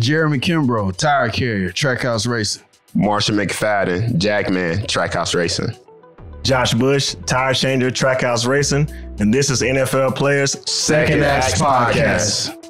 Jeremy Kimbrough, tire carrier, Trackhouse Racing. Marshall McFadden, Jackman, Trackhouse Racing. Josh Bush, tire changer, Trackhouse Racing. And this is NFL Players Second Acts Podcast.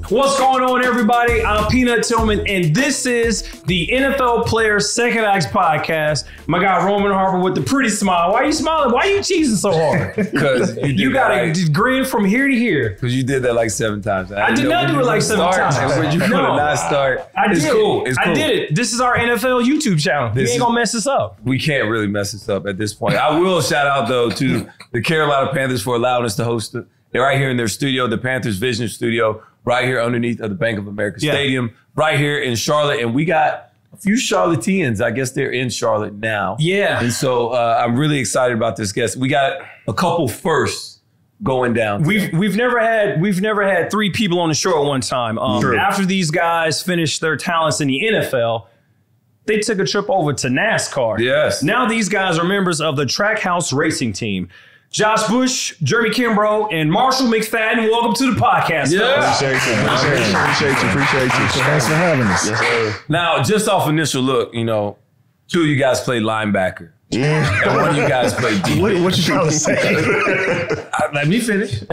What's going on, everybody? I'm Peanut Tillman, and this is the NFL Players Second Acts Podcast. My guy Roman Harper with the pretty smile. Why are you smiling? Why are you cheesing so hard? Because you got to grin from here to here. Because you did that like 7 times. I did not do it like 7 times. When you could not start. It's cool. I did it. This is our NFL YouTube channel. You ain't going to mess this up. We can't really mess this up at this point. I will shout out, though, to the Carolina Panthers for allowing us to host it. They're right here in their studio, the Panthers Vision Studio, right here underneath of the Bank of America Stadium, right here in Charlotte. And we got a few Charlotteans. I guess they're in Charlotte now. Yeah. And so I'm really excited about this guest. We got a couple firsts going down. We've never had 3 people on the show at one time. After these guys finished their talents in the NFL, they took a trip over to NASCAR. Yes. Now these guys are members of the Trackhouse Racing team. Josh Bush, Jeremy Kimbrough, and Marshall McFadden, welcome to the podcast. Yeah. Appreciate you. Thanks for having us. Yes, sir. Now, just off initial look, 2 of you guys played linebacker. And 1 of you guys played DB. What you trying to say? Let me finish.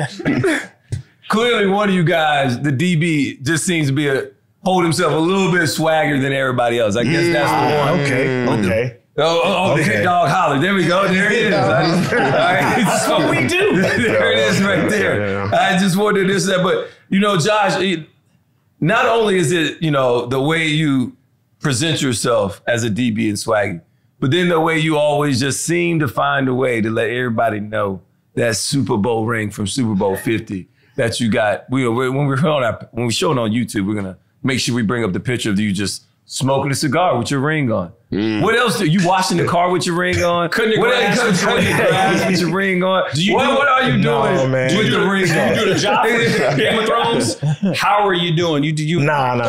Clearly, 1 of you guys, the DB, just seems to hold himself a little bit swagger than everybody else. I guess that's the one. Okay. The hit dog holler. There we go. There it is. All right. That's what we do. There it is right there. Yeah. I just wanted this, that. But, Josh, not only is it, the way you present yourself as a DB and swaggy, but then the way you always just seem to find a way to let everybody know that Super Bowl ring from Super Bowl 50 that you got. When we show it on YouTube, we're going to make sure we bring up the picture of you just smoking a cigar with your ring on. What else do you washing the car with your ring on? Cutting your grass with your ring on. What are you doing with the ring on? You do the job for Game of Thrones? How are you doing? Nah.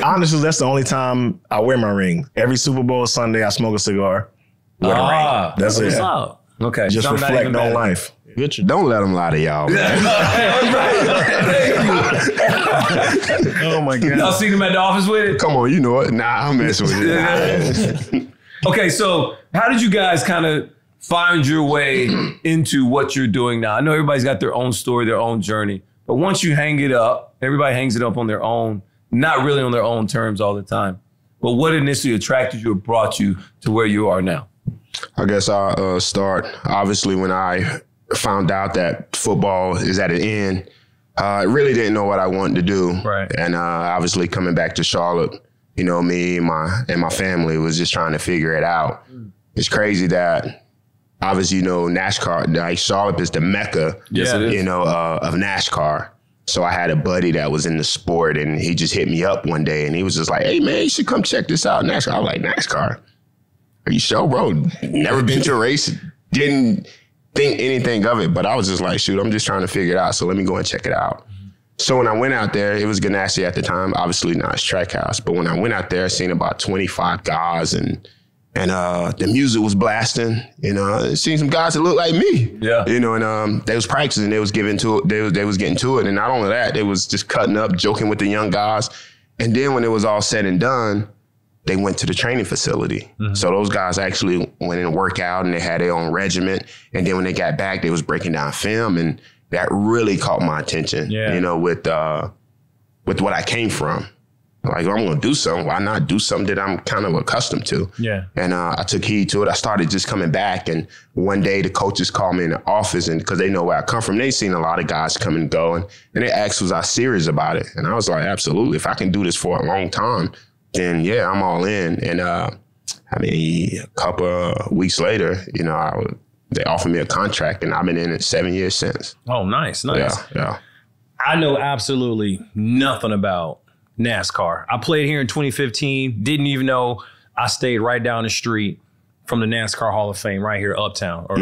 Honestly, that's the only time I wear my ring. Every Super Bowl Sunday, I smoke a cigar with a ring. That's it. Okay. Just reflect on life. Don't let them lie to y'all, man. Oh, my God. Y'all seen him at the office with it? Come on, you know it. Nah, I'm messing with it. Okay, so how did you guys kind of find your way into what you're doing now? I know everybody's got their own story, their own journey, but once you hang it up, everybody hangs it up on their own, not really on their own terms all the time. But what initially attracted you or brought you to where you are now? I guess I'll start, obviously, when I found out that football is at an end. I really didn't know what I wanted to do. Right. And obviously coming back to Charlotte, me and my family was just trying to figure it out. It's crazy that obviously, NASCAR, like Charlotte is the mecca, it is. Of NASCAR. So I had a buddy that was in the sport and he just hit me up one day and he was just like, hey man, you should come check this out, NASCAR. I was like, NASCAR? Are you sure, bro? Never been to a race, didn't think anything of it, but I was just like, shoot, I'm just trying to figure it out. So let me go and check it out. So when I went out there, it was Ganassi at the time. Obviously now it's Trackhouse. But when I went out there, I seen about 25 guys and the music was blasting. Seen some guys that looked like me. Yeah. And they was practicing, they was getting to it. And not only that, they was just cutting up, joking with the young guys. And then when it was all said and done, they went to the training facility. Mm-hmm. So those guys actually went in and worked out and they had their own regiment. And then when they got back, they was breaking down film and that really caught my attention, with what I came from. Like, I'm going to do something. Why not do something that I'm kind of accustomed to? Yeah. And I took heed to it. I started just coming back. And one day the coaches called me in the office and because they know where I come from, they seen a lot of guys come and go. And they asked, was I serious about it? And I was like, absolutely. If I can do this for a long time, then yeah, I'm all in. And a couple of weeks later, they offered me a contract and I've been in it 7 years since. Oh, nice. Yeah. I know absolutely nothing about NASCAR. I played here in 2015. Didn't even know I stayed right down the street from the NASCAR Hall of Fame right here uptown or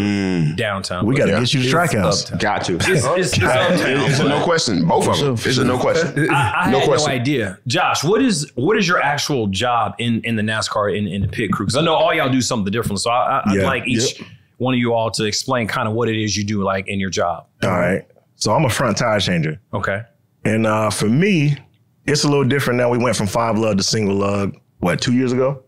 downtown. We got to get you to Trackhouse. Got to. It's uptown. It's a no question. Both of them. It's a no question. I had no idea. Josh, what is your actual job in the NASCAR in the pit crew? Because I know all y'all do something different. So I'd like each one of you all to explain kind of what it is you do like in your job. All right. So I'm a front tire changer. Okay. And for me, it's a little different now. We went from 5 lug to single lug, 2 years ago?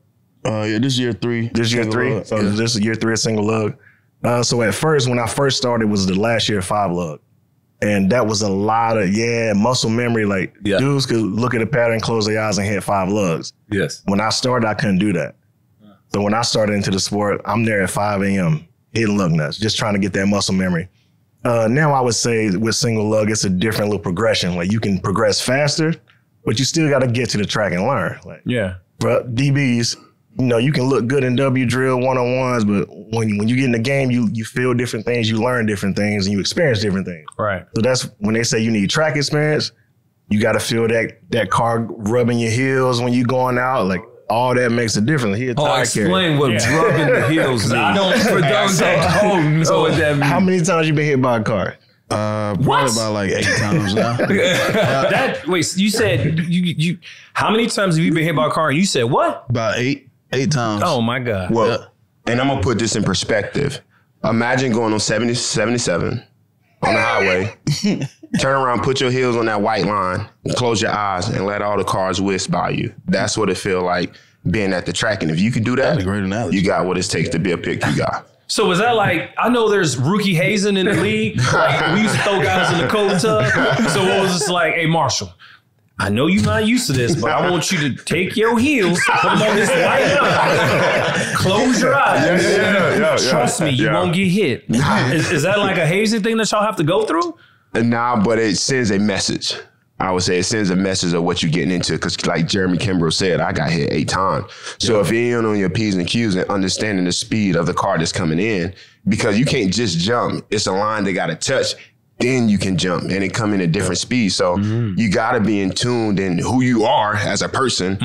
Yeah, this year 3. This year 3? So this is year 3 of single lug. So at first, when I first started, was the last year 5 lug. And that was a lot of, muscle memory. Like, dudes could look at a pattern, close their eyes, and hit 5 lugs. Yes. When I started, I couldn't do that. So when I started into the sport, I'm there at 5 a.m. hitting lug nuts, just trying to get that muscle memory. Now I would say with single lug, it's a different little progression. Like, you can progress faster, but you still got to get to the track and learn. Like, for DBs, you can look good in W drill one-on-ones, but when you get in the game, you feel different things, you learn different things, and you experience different things. Right. So that's when they say you need track experience, you got to feel that car rubbing your heels when you going out. Like, all that makes a difference. Explain what rubbing the heels means. I don't, for those that don't know what that means. How many times you been hit by a car? Probably about like 8 times now. Wait, you said you how many times have you been hit by a car? And you said what? About 8 times. Oh my God. Well, and I'm gonna put this in perspective. Imagine going on 77 on the highway, turn around, put your heels on that white line, and close your eyes, and let all the cars whiz by you. That's what it feel like being at the track. And if you can do that, that's a great analogy. You got what it takes to be a pick you got. So was that like, I know there's rookie hazing in the league. Like, we used to throw guys in the cold tub. So it was just like, hey, Marshall, I know you're not used to this, but I want you to take your heels, put them on this white line, close your eyes. Trust me, you won't get hit. Is that like a hazing thing that y'all have to go through? Nah, but it sends a message. I would say it sends a message of what you're getting into. Because like Jeremy Kimbrough said, I got hit 8 times. So if you ain't on your P's and Q's and understanding the speed of the car that's coming in, because you can't just jump. It's a line they got to touch. Then you can jump and it come in at different speeds. So you got to be in tune in who you are as a person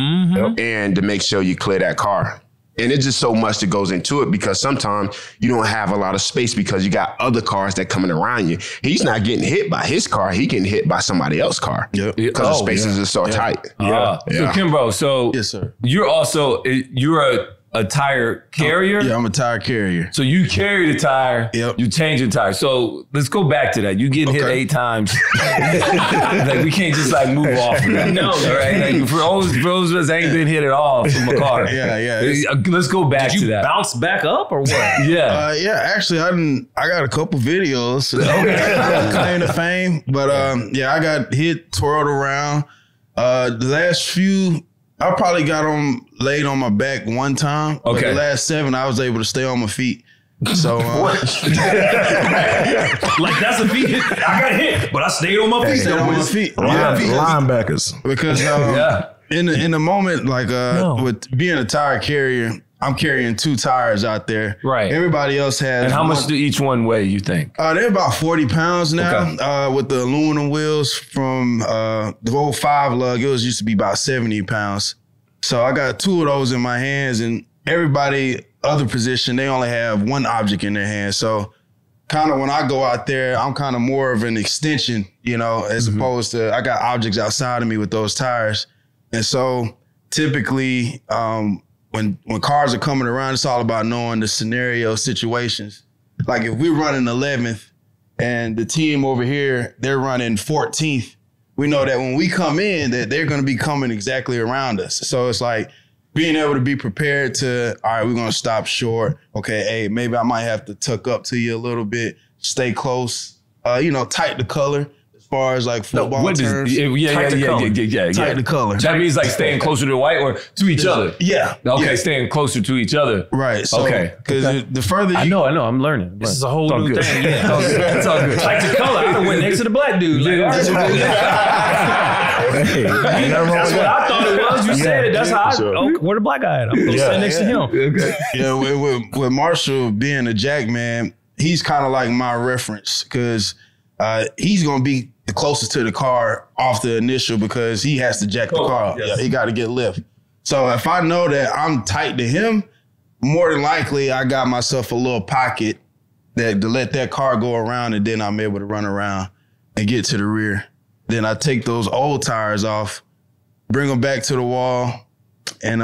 and to make sure you clear that car. And it's just so much that goes into it because sometimes you don't have a lot of space because you got other cars that coming around you. He's not getting hit by his car. He getting hit by somebody else's car because the spaces are so tight. So Kimbrough, yes, sir. You're a tire carrier? Yeah, I'm a tire carrier. So you carry the tire, you change the tire. So let's go back to that. You getting hit 8 times. Like we can't just like move off of that. No, right? Like for those of us that ain't been hit at all from a car. Let's go back to that. Did you bounce back up or what? Actually I got a couple videos. Claim to fame. But I got hit, twirled around. The last few I probably got laid on my back one time. But the last 7, I was able to stay on my feet. So like that's a feat. I got hit, but I stayed on my feet. Stayed on my feet. Linebackers. Because in the moment, like with being a tire carrier, I'm carrying 2 tires out there. Right. Everybody else has. And how much do each one weigh, you think? They're about 40 pounds now. With the aluminum wheels from the old 5 lug, it used to be about 70 pounds. So I got 2 of those in my hands, and everybody other position, they only have 1 object in their hand. So kind of when I go out there, I'm kind of more of an extension, as opposed to I got objects outside of me with those tires. And so typically, when cars are coming around, it's all about knowing the scenario situations. Like if we're running 11th and the team over here, they're running 14th, we know that when we come in that they're going to be coming exactly around us. So it's like being able to be prepared to, all right, we're going to stop short. Okay, hey, maybe I might have to tuck up to you a little bit, stay close, tight the color. As far as like football terms. Tight the color. That means like staying closer to the white or to each other. Yeah. Okay, staying closer to each other. Right. So, because the further I know, I'm learning. This is a whole new thing. Yeah. It's all good. Tight the color. I went next to the black dude. That's what I thought it was. You said it. That's how where the black guy at? I'm going to stand next to him. Okay. Yeah, with Marshall being a jack man, he's kind of like my reference because he's going to be the closest to the car off the initial because he has to jack the car up. Yes. Yeah, he got to get lift. So if I know that I'm tight to him, more than likely I got myself a little pocket to let that car go around, and then I'm able to run around and get to the rear. Then I take those old tires off, bring them back to the wall, and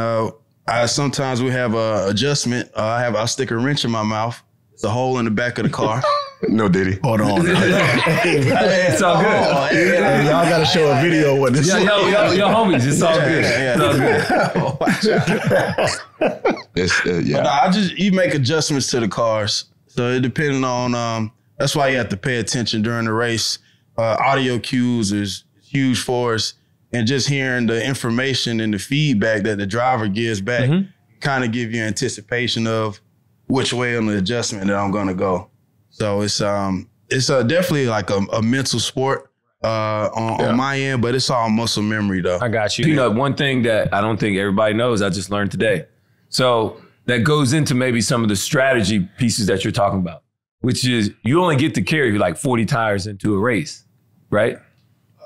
sometimes we have a adjustment. I'll stick a wrench in my mouth. It's a hole in the back of the car. No, did he? Hold on. It's all good. Hey, y'all got to show a video of what this is. Yo, homies, it's all good. It's, yeah. But you make adjustments to the cars. So it depending on, that's why you have to pay attention during the race. Audio cues is huge for us. And just hearing the information and the feedback that the driver gives back kind of give you anticipation of which way on the adjustment that I'm going to go. So it's definitely like a mental sport on my end, but it's all muscle memory though. I got you. Peanut, one thing that I don't think everybody knows, I just learned today. So that goes into maybe some of the strategy pieces that you're talking about, which is you only get to carry like 40 tires into a race, right?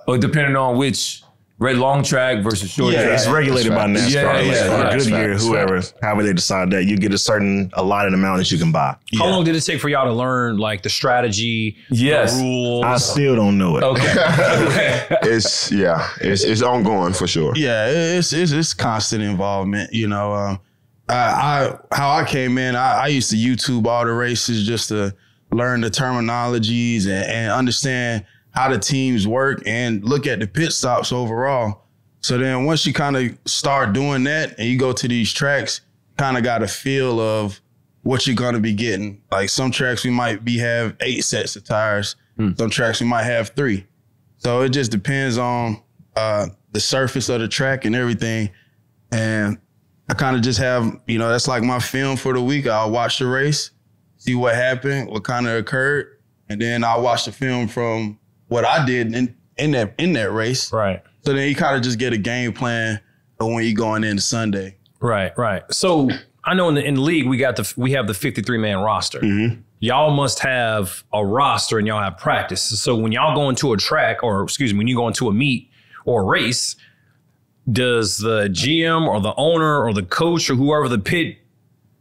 Or depending on which long track versus short track. It's regulated by NASCAR. Goodyear, whoever, however they decide that, you get a allotted amount that you can buy. How long did it take for y'all to learn like the strategy, the rules? I still don't know it. Okay. It's ongoing for sure. Yeah, it's constant involvement. You know, how I came in, I used to YouTube all the races just to learn the terminologies and understand how the teams work and look at the pit stops overall. So then once you kind of start doing that and you go to these tracks, kind of got a feel of what you're going to be getting. Like some tracks we might have 8 sets of tires. Some tracks we might have 3. So it just depends on the surface of the track and everything. And I kind of just have, that's like my film for the week. I'll watch the race, see what happened, what kind of occurred. And then I'll watch the film from what I did in that race. Right. So then you kind of just get a game plan of when you're going into Sunday. Right. So I know in the league we have the 53-man roster. Y'all must have a roster and y'all have practice. So when y'all go into a track, when you go into a meet or a race, does the GM or the owner or the coach or whoever the pit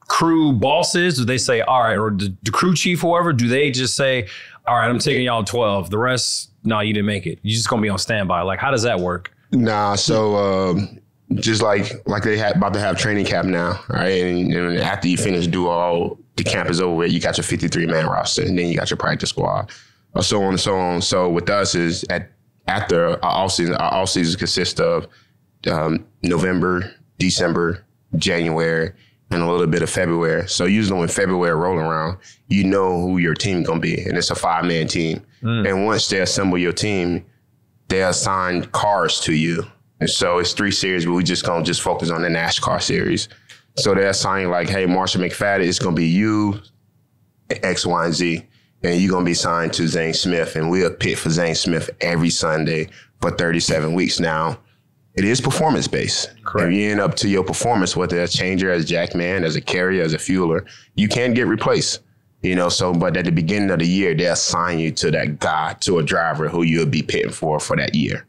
crew boss is, do they say, all right, or the crew chief, whoever, do they just say, all right, I'm taking y'all 12. The rest, no, you didn't make it. You're just going to be on standby. Like, how does that work? Nah, so just like they about to have training camp now, right? And after you finish, the camp is over with, you got your 53-man roster, and then you got your practice squad, or so on and so on. So with us is after our off-season consists of November, December, January, and a little bit of February. So usually when February roll around, you know who your team gonna be, and it's a 5-man team. And once they assemble your team, they assign cars to you. And so it's 3 series, but we just gonna focus on the NASCAR series. So they assign like, hey, Marshall McFadden, it's gonna be you, X, Y, and Z, and you're gonna be signed to Zane Smith, and we'll pit for Zane Smith every Sunday for 37 weeks now. It is performance-based. Correct. If you end up to your performance, whether a changer, as a jackman, as a carrier, as a fueler, you can get replaced. But at the beginning of the year, they assign you to that guy, to a driver who you'll be pitting for that year.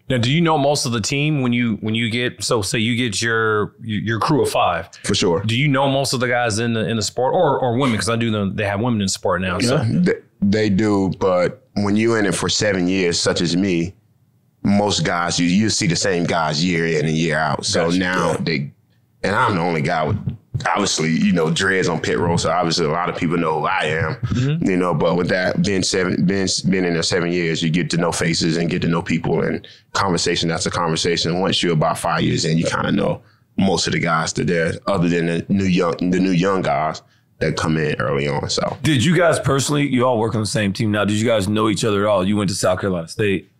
Now, do you know most of the team when you get, so say you get your crew of 5? For sure. Do you know most of the guys in the sport or women? Because I do know they have women in sport now. So. They do, but when you're in it for 7 years, such as me, most guys, you see the same guys year in and year out. So now and I'm the only guy with, obviously, dreads on pit roll. So obviously a lot of people know who I am, but with that being in there 7 years, you get to know faces and get to know people, and conversation, that's a conversation. Once you're about 5 years in, you kind of know most of the guys that there, other than the new young guys that come in early on. So did you guys personally, you all work on the same team now, did you guys know each other at all? You went to South Carolina State.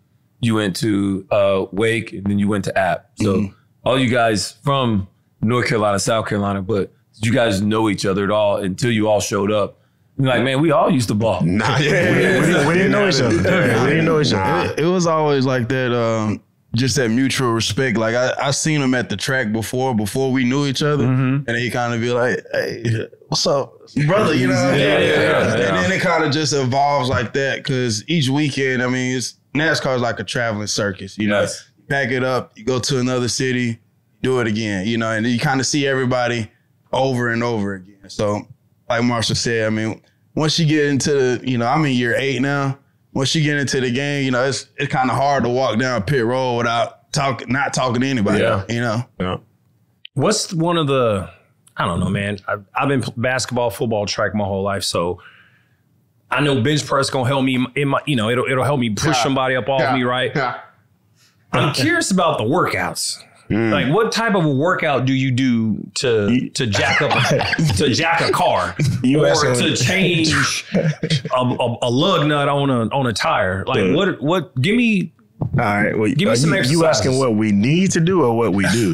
You went to Wake, and then you went to App. So all you guys from North Carolina, South Carolina, but did you guys know each other at all until you all showed up? You're like, man, we all used to ball. Nah, we didn't know each other. We didn't know each other. It was always like that, just that mutual respect. Like I seen him at the track before we knew each other, and he kind of be like, hey, what's up, brother? And then it kind of just evolves like that, because each weekend, NASCAR is like a traveling circus, Yes. You pack it up, you go to another city, do it again, and you kind of see everybody over and over again. So like Marshall said, once you get into I'm in year 8 now. Once you get into the game, it's kind of hard to walk down pit road without not talking to anybody, Yeah. What's one of the, I don't know, man. I've been basketball, football, track my whole life, so I know bench press gonna help me. It'll help me push somebody up off me, right? Yeah. I'm curious about the workouts. Like, what type of a workout do you do to jack up to jack a car or to change a lug nut on a tire? Like, what? Give me. All right. Well, give me some exercises. You asking what we need to do or what we do?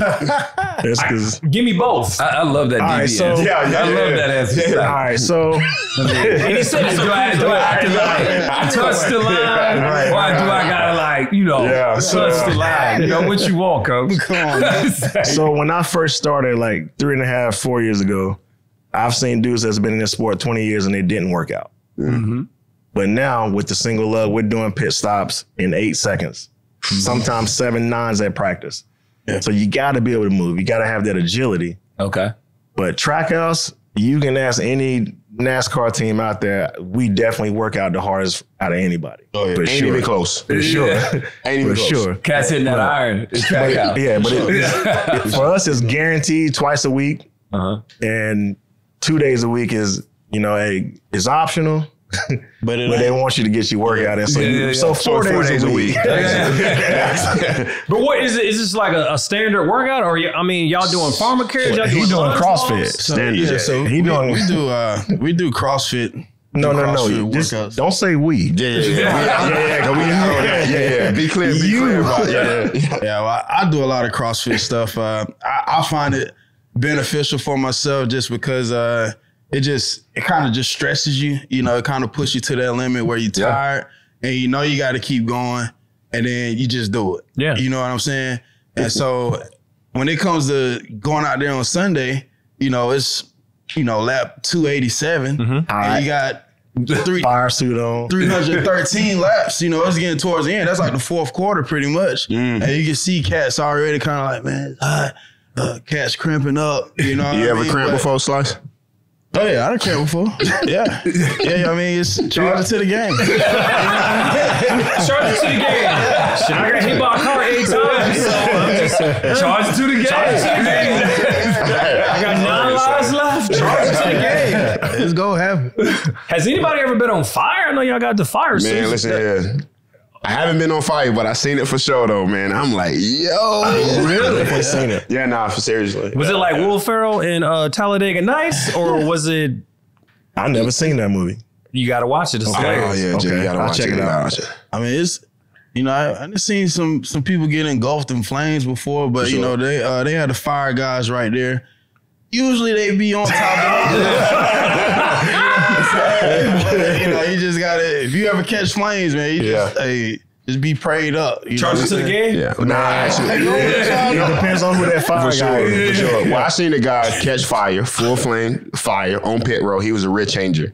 Give me both. I love that. All right, so I love that answer. All right, so and he said, do I have to touch the line, or do I gotta touch the line? You know what you want, coach? Come on, man. So when I first started, like 3.5, 4 years ago, I've seen dudes that's been in this sport 20 years and they didn't work out. Mm-hmm. But now with the single lug, we're doing pit stops in 8 seconds, sometimes 7 nines at practice. Yeah. So you got to be able to move. You got to have that agility. Okay. But Trackhouse, you can ask any NASCAR team out there, we definitely work out the hardest out of anybody. Oh, yeah. Ain't even close. For sure. Ain't even close. Sure. Cat's hitting that iron. It's Trackhouse. Yeah, but for us, it's guaranteed twice a week. And 2 days a week is, it's optional. But they want you to get your workout in. So 4 days a week. But what is it? Is this like a standard workout, or y'all doing farmer carriage? He's doing CrossFit. Standard. So we do CrossFit. No. Just don't say we. Yeah. Be clear about it. Yeah. Well, I do a lot of CrossFit stuff. I find it beneficial for myself just because it kind of just stresses you. It kind of pushes you to that limit where you're tired and you got to keep going, and then you just do it. Yeah. You know what I'm saying? And so when it comes to going out there on Sunday, it's, lap 287 and you got fire suit on 313 laps. It's getting towards the end. That's like the fourth quarter pretty much. And you can see cats already kind of like, man, cats cramping up. You ever cramp before, Slice? Oh yeah, I done cramped before. Yeah. It's charge it to the game. Charge it to the game. Shit, I got hit by a car 8 times, so I'm just charge it to the game. I got 9 lives left. Charge it to the game. It's gonna happen. Has anybody ever been on fire? I know y'all got the fire. Man, listen here. I haven't been on fire, but I seen it for sure though, man. I'm like, yo, really? I seen it. Yeah, nah, seriously. Was it like Will Ferrell in Talladega Nights, or was it? I never seen that movie. You got to watch it. It's hilarious. Yeah, Jay, you got to watch it. I mean, it's I just seen some people get engulfed in flames before, but sure. They had the fire guys right there. Usually they be on top of it. You just gotta. If you ever catch flames, man, just be prayed up. Charge it to the game. Yeah, it depends on who that fire guy is. For sure. Well, I seen a guy catch fire, full flame fire on pit road. He was a rear changer.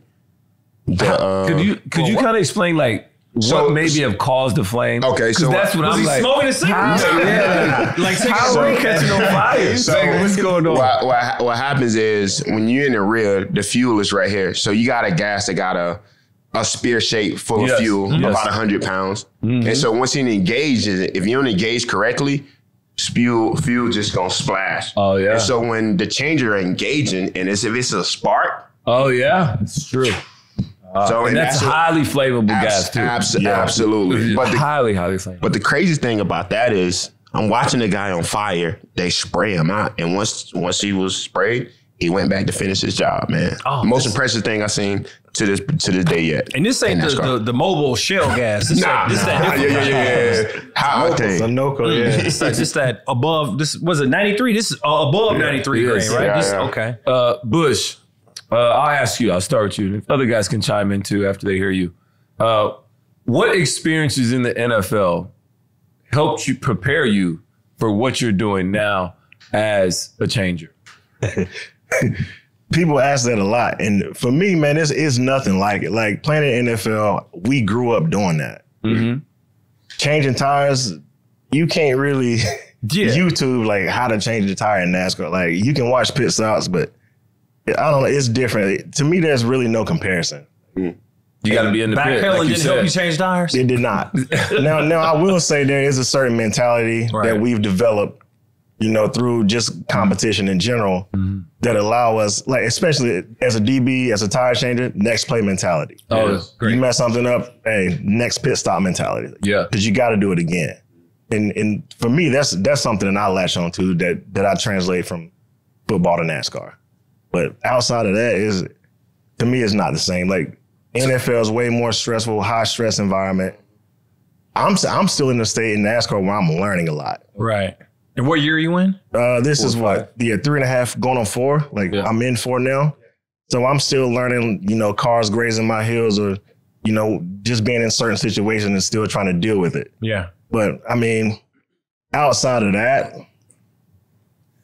Could you kind of explain what maybe have caused the flame? Okay, so that's what I'm like. Smoking a cigarette? How are we catching on fire? So what's going on? What happens is when you're in the rear, the fuel is right here. So you got a gas that got a spear shape full of fuel, about 100 pounds. Mm-hmm. And so once you engage it, if you don't engage correctly, fuel just gonna splash. Oh yeah. And so when the changer are engaging, and if it's a spark. Oh yeah, it's true. And that's highly flammable gas too. Absolutely. But highly flammable. But the crazy thing about that is I'm watching the guy on fire. They spray him out. And once he was sprayed, he went back to finish his job, man. Most impressive thing I've seen to this day yet. And this ain't the mobile shell gas. This High octane. Sunoco, Just that above, this was it 93? This is above 93 grain, right? Okay. Bush. I'll ask you. I'll start with you. Other guys can chime in too after they hear you. What experiences in the NFL helped you prepare you for what you're doing now as a changer? People ask that a lot. And for me, man, it's nothing like it. Like playing in the NFL, we grew up doing that. Mm-hmm. Changing tires, you can't really YouTube like how to change the tire in NASCAR. Like you can watch pit stops, but I don't know. It's different. To me, there's really no comparison. You got to be in the pit. Backpedaling didn't help you change tires? It did not. Now, I will say there is a certain mentality that we've developed you know, through just competition in general that allow us, like, especially as a DB, as a tire changer, next play mentality. Oh, great. You mess something up, hey, next pit stop mentality. Yeah. Because you got to do it again. And for me, that's something that I latch on to that I translate from football to NASCAR. But outside of that, to me, it's not the same. Like, NFL is way more stressful, high stress environment. I'm still in the state in NASCAR where I'm learning a lot. Right. And what year are you in? This is what? 3.5 going on 4. Like, I'm in 4 now. So I'm still learning, you know, cars grazing my heels or, you know, just being in certain situations and still trying to deal with it. Yeah. But I mean, outside of that,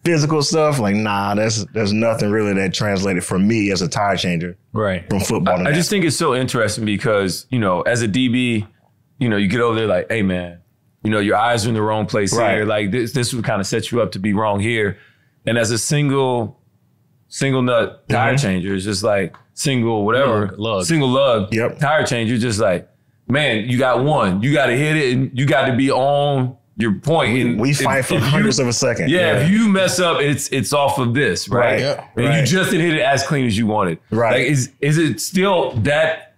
physical stuff, like, nah, there's nothing really that translated for me as a tire changer. Right. From football to I just think it's so interesting because, you know, as a DB, you know, you get over there like, hey, man, you know, your eyes are in the wrong place here. Like, this would kind of set you up to be wrong here. And as a single nut tire changer, it's just like single lug tire changer, just like, man, you got one. You got to hit it and you got to be on your point. We fight for hundredths of a second. Yeah, if you mess up, it's off of this, right? Yeah. And you just didn't hit it as clean as you wanted. Right. Like, is it still that?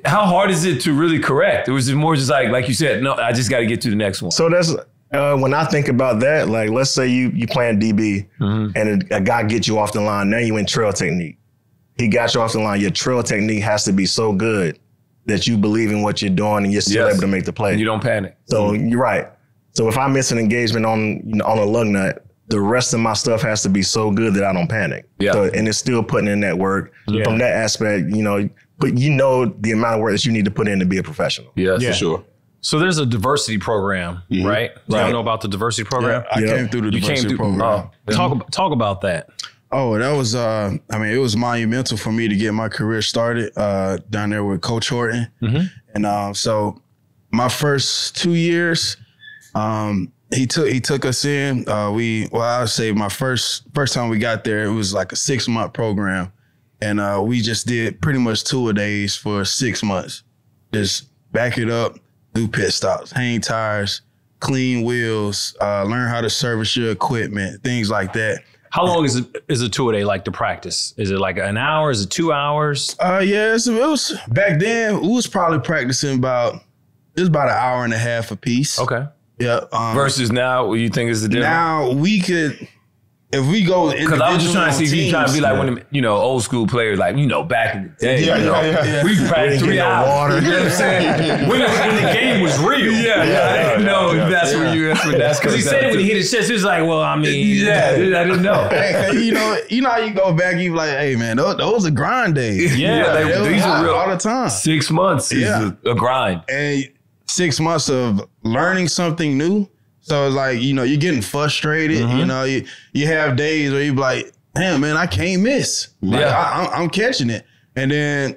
How hard is it to really correct? Or is it more just like you said, no, I just got to get to the next one? So that's when I think about that, like, let's say you playing DB and a guy gets you off the line. Now you in trail technique. He got you off the line. Your trail technique has to be so good that you believe in what you're doing and you're still able to make the play. And you don't panic. So you're right. So if I miss an engagement on a lug nut, the rest of my stuff has to be so good that I don't panic. Yeah. So, and it's still putting in that work. From that aspect, you know, but you know the amount of work that you need to put in to be a professional. Yeah, for sure. So there's a diversity program, right? Do you know about the diversity program? I came through the diversity program. Talk about that. Oh, that was, it was monumental for me to get my career started down there with Coach Horton. And so my first 2 years, he took us in. I would say my first time we got there, it was like a 6-month program. And we just did pretty much 2-a-days for 6 months. Just back it up, do pit stops, hang tires, clean wheels, learn how to service your equipment, things like that. How long is a 2-a-day like to practice? Is it like an hour? Is it 2 hours? It was back then. We was probably practicing about an hour and a half a piece. Okay. Yeah. Versus now, what you think is the difference? Now we could. If we go, because I was just trying to see if you trying to be like one of the, old school players, like, back in the day. We practiced 3 hours. Water. You know what I'm saying? when the game was real. I didn't know if that's where you. That's because he said it when he hit his chest. He was like, "Well, I mean, I didn't know." You know how you go back, you be like, "Hey, man, those are grind days." These are real all the time. 6 months is a grind, and 6 months of learning something new. So it's like, you're getting frustrated. You have days where you be like, damn, man, I can't miss. Like, I'm catching it. And then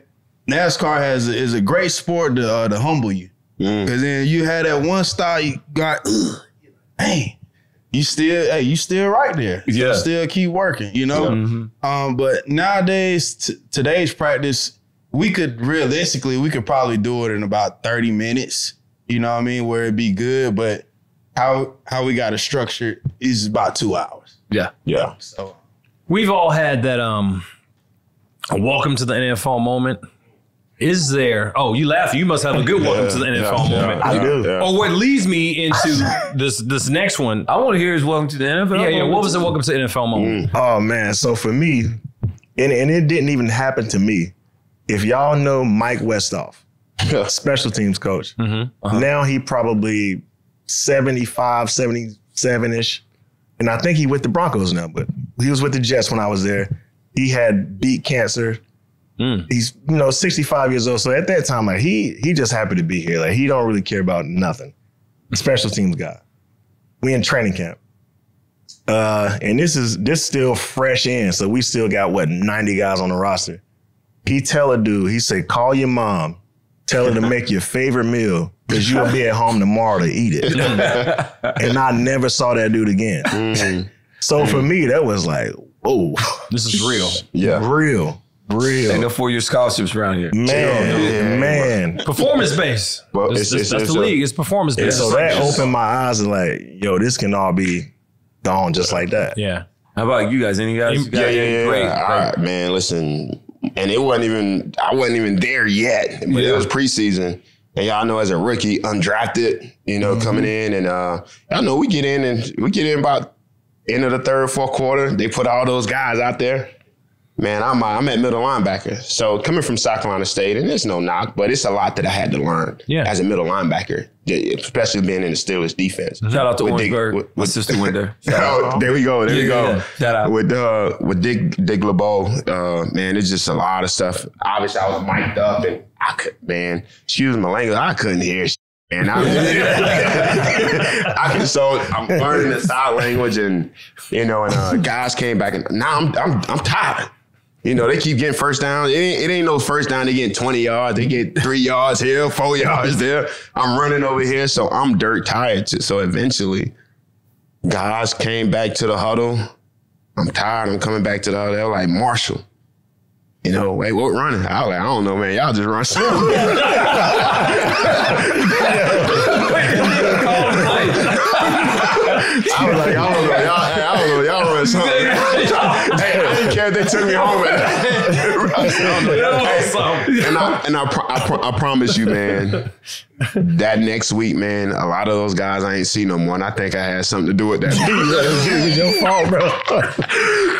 NASCAR is a great sport to humble you. Because then you had that one style you got, hey, you still right there. So Yeah. still keep working, But nowadays, today's practice, we could probably do it in about 30 minutes, where it'd be good. But how we got it structured is about 2 hours. Yeah. So we've all had that welcome to the NFL moment. Is there? Oh, you laughing? You must have a good welcome to the NFL moment. I do. Yeah. Or what leads me into this next one. I want to hear his welcome to the NFL. Yeah. What was the welcome to the NFL moment? Oh man, so for me, and it didn't even happen to me. If y'all know Mike Westhoff, special teams coach, now he probably 75, 77-ish. And I think he with the Broncos now, but he was with the Jets when I was there. He had beat cancer. He's, 65 years old. So at that time, like he just happy to be here. Like he don't really care about nothing. Special teams guy. We in training camp. And this still fresh in. So we still got 90 guys on the roster. He tell a dude, he say, call your mom, tell her to make your favorite meal, because you'll be at home tomorrow to eat it. And I never saw that dude again. So for me, that was like, whoa. This is real. Yeah. Real. Ain't no 4-year scholarships around here. Man. Performance-based. Well, that's the league. It's performance-based. So that opened my eyes and like, yo, this can all be gone just like that. Yeah. How about you guys? Any guys? Yeah. Great. All right, man, listen. And I wasn't even there yet, but it was preseason. And y'all know as a rookie, undrafted, coming in and y'all know we get in about end of the third, fourth quarter. They put all those guys out there. Man, I'm at middle linebacker. So coming from South Carolina State, and there's no knock, but it's a lot that I had to learn as a middle linebacker, especially being in the Steelers defense. Shout out to Orangeburg. My sister went there. There we go. Yeah. Shout out. With Dick LeBeau, man, it's just a lot of stuff. Obviously, I was mic'd up, and excuse my language, I couldn't hear shit. And so I'm learning the sign language, and guys came back, and now I'm tired. They keep getting first down. It ain't no first down. They get 20 yards. They get 3 yards here, 4 yards there. I'm running over here, so I'm dirt tired. So eventually, guys came back to the huddle. I'm tired. I'm coming back to the huddle. They're like, Marshall, wait, what running? I was like, I don't know, man. Y'all just run slow. I was like, I don't know. Y'all run slow. Hey, I didn't care if they took me home. And I promise you, man, that next week, man, a lot of those guys I ain't see no more. And I think I had something to do with that. It was your fault, bro.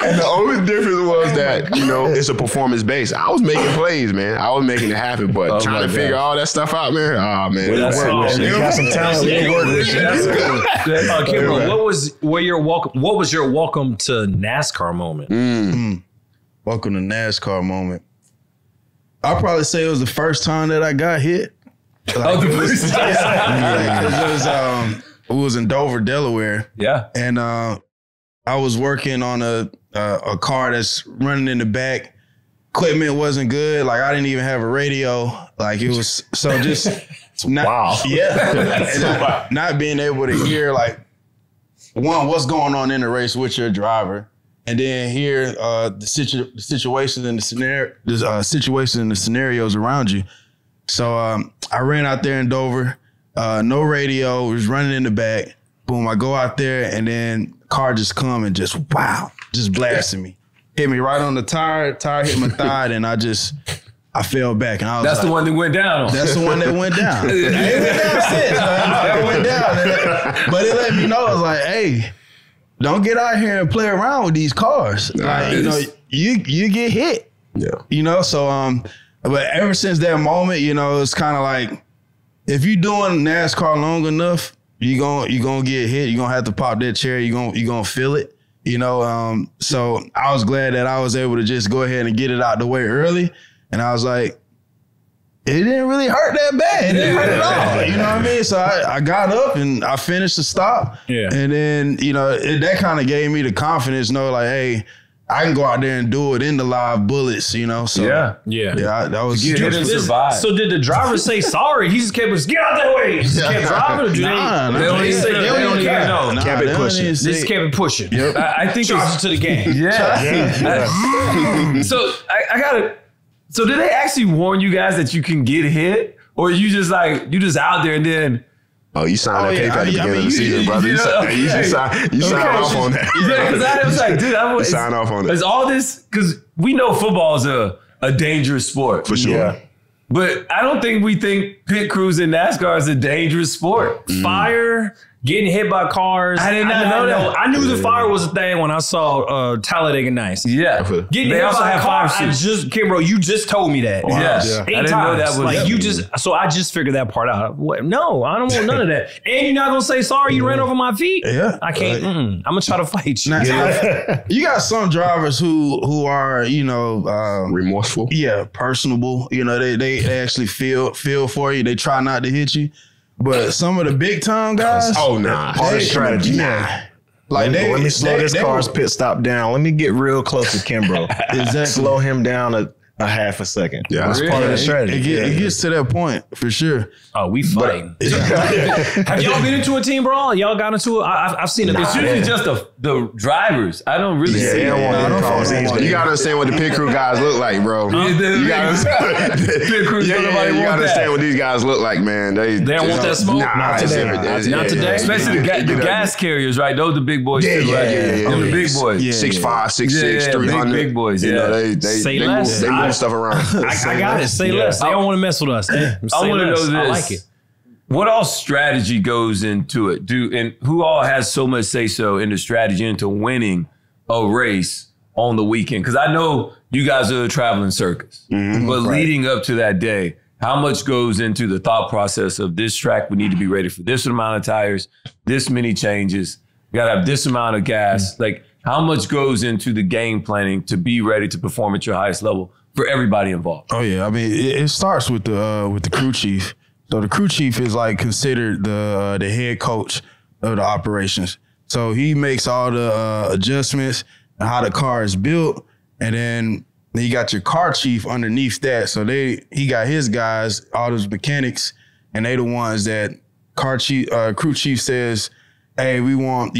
And the only difference was that, it's a performance base. I was making plays, man. I was making it happen, but trying to figure all that stuff out, man. Oh, man. You got some talent. Kimbrough, what was your welcome to NASCAR moment? Welcome to NASCAR moment. I'll probably say it was the first time that I got hit. It was in Dover, Delaware. Yeah. And I was working on a car that's running in the back. Equipment wasn't good. Like, I didn't even have a radio. Like, it was so just not, wow. Yeah. And not being able to hear, like, one, what's going on in the race with your driver, and then hear the situations and the scenarios around you. So I ran out there in Dover, no radio, was running in the back. Boom, I go out there, and then car just come and just blasting me. Hit me right on the tire hit my thigh, and I fell back. And I was That's the one that went down on. That's the one that went down. It went down since, man. It went down. But it let me know, I was like, hey, don't get out here and play around with these cars. Like, you get hit. Yeah. So but ever since that moment, it's kind of like, if you're doing NASCAR long enough, you gonna get hit. You're gonna have to pop that cherry. You gonna feel it. So I was glad that I was able to just go ahead and get it out the way early. And I was like, it didn't really hurt that bad. It didn't hurt at all. You know what I mean? So I got up and I finished the stop. Yeah. And then, that kind of gave me the confidence, like, hey, I can go out there and do it in the live bullets, So yeah, that was survive. So did the driver say sorry? He just kept get out that way. He just kept driving. Or they don't even know. Kept it pushing. They just kept it pushing. Yep. I think it's to the game. Yeah. So I gotta. So did they actually warn you guys that you can get hit, or you just out there and then? Oh, you signed that paper at the beginning of the season, brother. You sign off on that. Yeah, because I was like, dude, sign off on it. Is all this, because we know football is a dangerous sport. For sure. Yeah. But I don't think we think pit crews in NASCAR is a dangerous sport. Fire, getting hit by cars. I did not know that. I knew the fire was a thing when I saw Talladega Nights. Yeah. Getting hit by a car. Kimbrough, you just told me that. Wow. Yeah. 8 times. Know that was so I just figured that part out. What? No, I don't want none of that. And you're not going to say sorry you ran over my feet? Yeah. I can't. I'm going to try to fight you. You got some drivers who are, remorseful. Yeah, personable. They actually feel for you. They try not to hit you. But some of the big time guys, part of strategy. Yeah. Like let me slow this car's pit stop down. Let me get real close to Kimbrough. Exactly. Slow him down a half a second. Yeah. That's part of the strategy. It gets to that point for sure. Oh, we fighting. Have y'all been into a team brawl? Y'all got into it? I've seen it. It's usually just the drivers. I don't really see it. You gotta understand what the pit crew guys look like, bro. You gotta understand. You gotta understand what these guys look like, man. They don't want that smoke. Not today. Especially the gas carriers, right? Those are the big boys too, right? Those the big boys. 6'5", 6'6", 300. Big boys. You know, they Say less. They move stuff around. I got it. Say less. They don't want to mess with us. I want to know this. I like it. What all strategy goes into it? And who all has so much say-so in the strategy into winning a race on the weekend? Because I know you guys are a traveling circus, but leading up to that day, how much goes into the thought process of this track? We need to be ready for this amount of tires, this many changes. We got to have this amount of gas. Like, how much goes into the game planning to be ready to perform at your highest level for everybody involved? Oh yeah, I mean it starts with the crew chief. So the crew chief is like considered the head coach of the operations. So he makes all the adjustments and how the car is built, and then you got your car chief underneath that. So he got his guys, all those mechanics, and they the ones that crew chief says, hey, we want,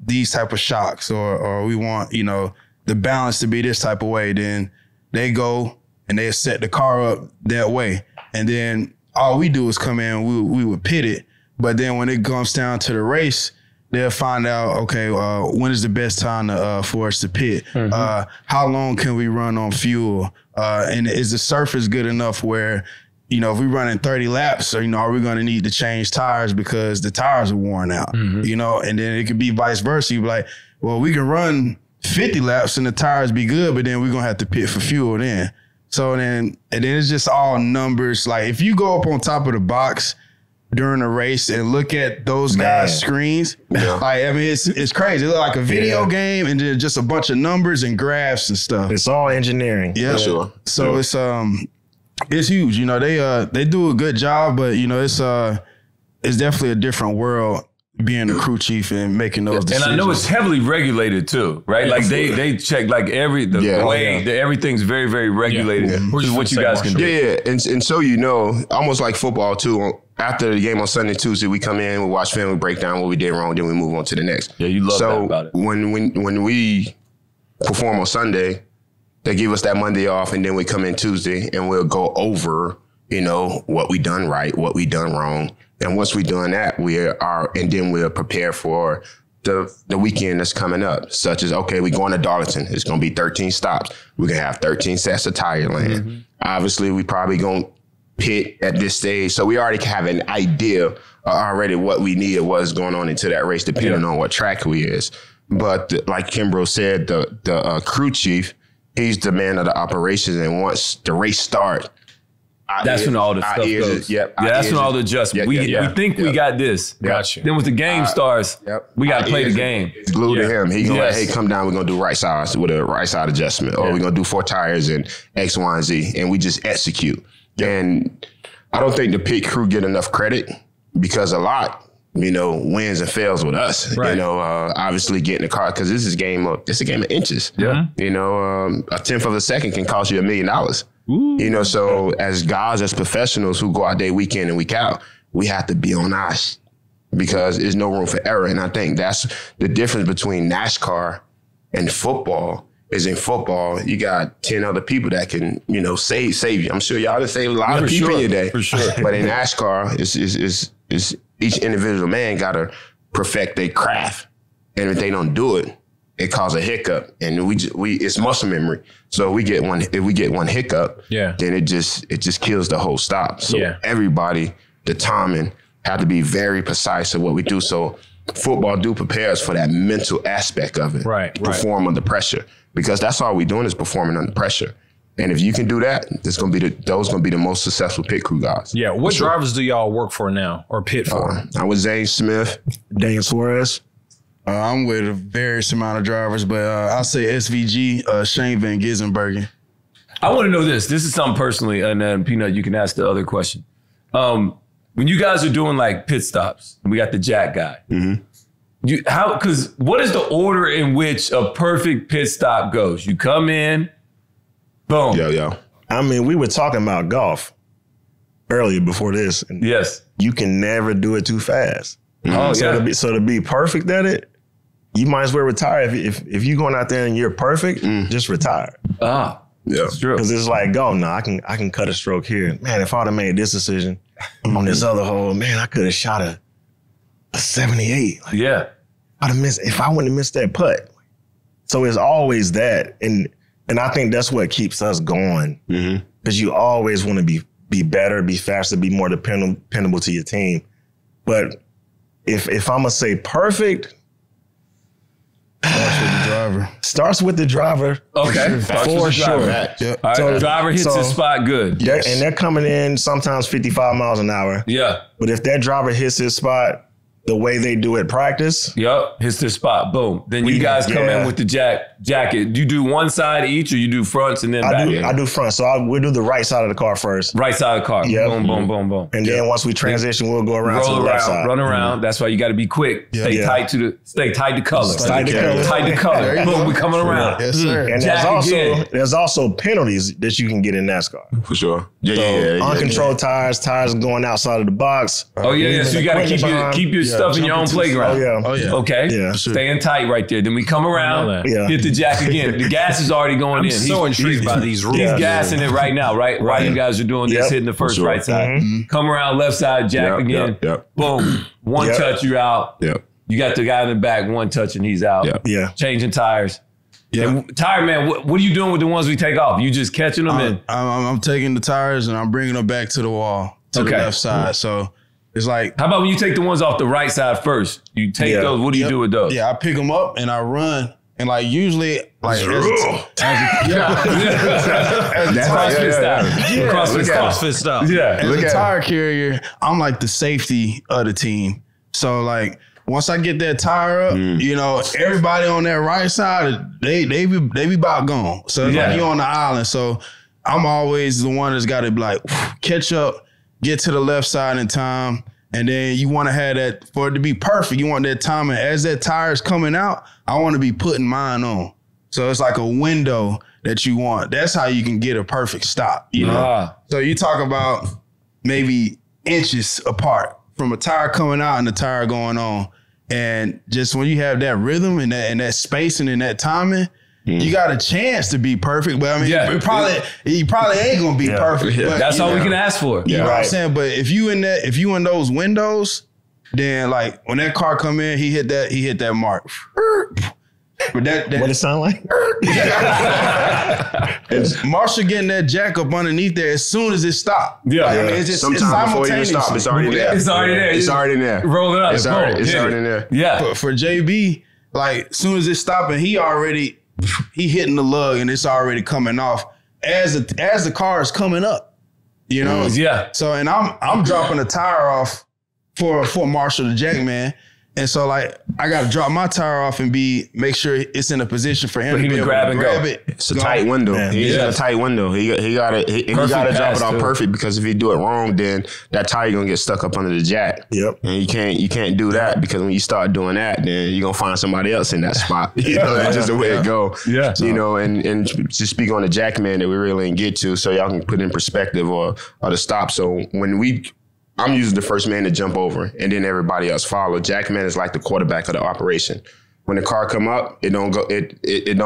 these type of shocks, or we want, the balance to be this type of way. Then they go and they set the car up that way. And then all we do is come in, we would pit it. But then when it comes down to the race, they'll find out, okay, when is the best time for us to pit? How long can we run on fuel? And is the surface good enough where, if we running 30 laps, are we going to need to change tires because the tires are worn out? And then it could be vice versa. You be like, well, we can run 50 laps and the tires be good, but then we're going to have to pit for fuel then. So then it's just all numbers. Like if you go up on top of the box during a race and look at those guys' screens, it's crazy. It look like a video game and then just a bunch of numbers and graphs and stuff. It's all engineering. Yeah. Sure. So it's huge. They do a good job, but it's definitely a different world being a crew chief and making those decisions. And I know it's heavily regulated too, right? Like they check like everything's very, very regulated. Which is what you guys can do. Yeah. And so almost like football too. After the game on Sunday, Tuesday, we come in, we watch film, we break down what we did wrong, then we move on to the next. Yeah, you love that about it. When we perform on Sunday, they give us that Monday off, and then we come in Tuesday and we'll go over, what we done right, what we done wrong. And once we done that, and then we'll prepare for the weekend that's coming up, such as, okay, we're going to Darlington. It's going to be 13 stops. We're going to have 13 sets of tire land. Obviously, we probably going to pit at this stage. So we already have an idea already what we need or what's going on into that race, depending on what track we is. But like Kimbrough said, the crew chief, he's the man of the operations. And once the race starts, that's when all the stuff goes. That's when all the adjustments. We think we got this. Gotcha. Then when the game starts, we got to play the game. It's glued to him. He gonna hey, come down. We're gonna do right sides with a right side adjustment, or we're gonna do 4 tires and X, Y, and Z, and we just execute. And I don't think the pit crew get enough credit because a lot, wins and fails with us. Right. Obviously getting the car because it's a game of inches. Yeah. A tenth of a second can cost you $1 million. So as guys, as professionals who go out there week in and week out, we have to be on ice because there's no room for error. And I think that's the difference between NASCAR and football. Is in football, you got 10 other people that can, save you. I'm sure y'all have saved a lot of people in your day. For sure. But in NASCAR, it's each individual man got to perfect their craft. And if they don't do it, it causes a hiccup. And it's muscle memory. So if we get one hiccup, then it just kills the whole stop. So everybody, the timing, have to be very precise of what we do. So football do prepare us for that mental aspect of it. Right. Perform under pressure. Because that's all we're doing is performing under pressure. And if you can do that, those going to be the most successful pit crew guys. Yeah. What drivers do y'all work for now or pit for? I'm with Zane Smith. Dan Suarez. I'm with a various amount of drivers, but I'll say SVG, Shane Van Gissenbergen. I want to know this. This is something personally, and then Peanut, you can ask the other question. When you guys are doing like pit stops, we got the jack guy. Because what is the order in which a perfect pit stop goes? You come in, boom. I mean, we were talking about golf earlier before this. And Yes. you can never do it too fast. Oh, so yeah. to be perfect at it, you might as well retire. If you're going out there and you're perfect, just retire. Ah, Yeah. it's true. Because it's like, oh no, I can cut a stroke here. Man, if I'd have made this decision on this other hole, man, I could have shot a 78. Like, Yeah. I'd have missed if I wouldn't have missed that putt. So it's always that, and I think that's what keeps us going. Because you always want to be better, be faster, be more dependable to your team. But if I'm gonna say perfect, starts with the driver. Okay. For sure. Yep. All right, So- driver hits so- his spot good. And they're coming in sometimes 55 miles an hour. Yeah. But if that driver hits his spot the way they do at practice, Yep. Hits their spot. Boom. Then you We- guys come yeah. in with the jacket. Do you do one side each or you do fronts and then back? I do front. So we'll do the right side of the car first. Right side of the car. Yep. Boom, boom, boom, boom. And then once we transition, we'll go around to Roll the left around, side. run around. That's why you got to be quick. Stay Yeah. tight to color. Tight to color. Tight to color. There you Boom, go. we coming around. Yes, sir. And Jack again. there's also penalties that you can get in NASCAR. For sure. Yeah, So uncontrolled tires going outside of the box. Oh yeah, yeah. So you got to keep your stuff in your own playground. Oh yeah. Oh yeah. Okay. Yeah. Staying tight right there. Then we come around, that. Yeah. hit the jack again. The gas is already going I'm in. so intrigued by these rules. He's gassing it right now, right? While you guys are doing this, Yep. hitting the first sure. right side. Come around left side, jack Yep, again. yep, yep. Boom. One Yep. touch, you're out. Yep. You got the guy in the back, one touch, and he's out. Yep. Yeah. Changing tires. Yeah. And tire man, what are you doing with the ones we take off? You just catching them in? I'm taking the tires and I'm bringing them back to the wall, to the Okay. left side. So it's like, How about when you take the ones off the right side first? You take Yeah. those. What do you do with those? yeah, I pick them up and I run. And like usually, like CrossFit style. CrossFit style. CrossFit stuff. Yeah. as a tire carrier, I'm like the safety of the team. So like once I get that tire up, you know, everybody on that right side, they be about gone. So it's Yeah. like you on the island. So I'm always the one that's got to be like catch up, get to the left side in time. And then you want to have that for it to be perfect. You want that timing. As that tire is coming out, I want to be putting mine on. So it's like a window that you want. That's how you can get a perfect stop. You know. Ah. So you talk about maybe inches apart from a tire coming out and the tire going on, and just when you have that rhythm and that spacing and that timing. You got a chance to be perfect, but I mean, Yeah. you probably ain't gonna be perfect. But, That's you all know, we can ask for. you know what I'm Right. saying? But if you in those windows, then like when that car come in, he hit that mark. But that What it sound like? Marshall getting that jack up underneath there as soon as it stopped. Yeah. Like, I mean, it's just it's Sometimes before you even stop, it's already there. It's already there. It's already there. Roll it up. It's Boom. already Hit it. in there. Yeah. But for JB, like as soon as it's stopping, he hitting the lug and it's already coming off as the car is coming up. You know? Yeah. So and I'm dropping the tire off for Marshall the jack man. And so like I gotta drop my tire off and make sure it's in a position for him For to him be to able grab to and grab go. it. It's a tight window. Man. He's got a tight window. He gotta drop pass, it off too. perfect, because if he do it wrong, then that tire gonna get stuck up under the jack. Yep. And you can't do that, because when you start doing that, then you're gonna find somebody else in that spot. You know, that's just the way it go. Yeah. You know, and to speak on the jack man that we really didn't get to, so y'all can put in perspective or the stop. So I'm usually the first man to jump over, and then everybody else follow. Jackman is like the quarterback of the operation. When the car come up, it don't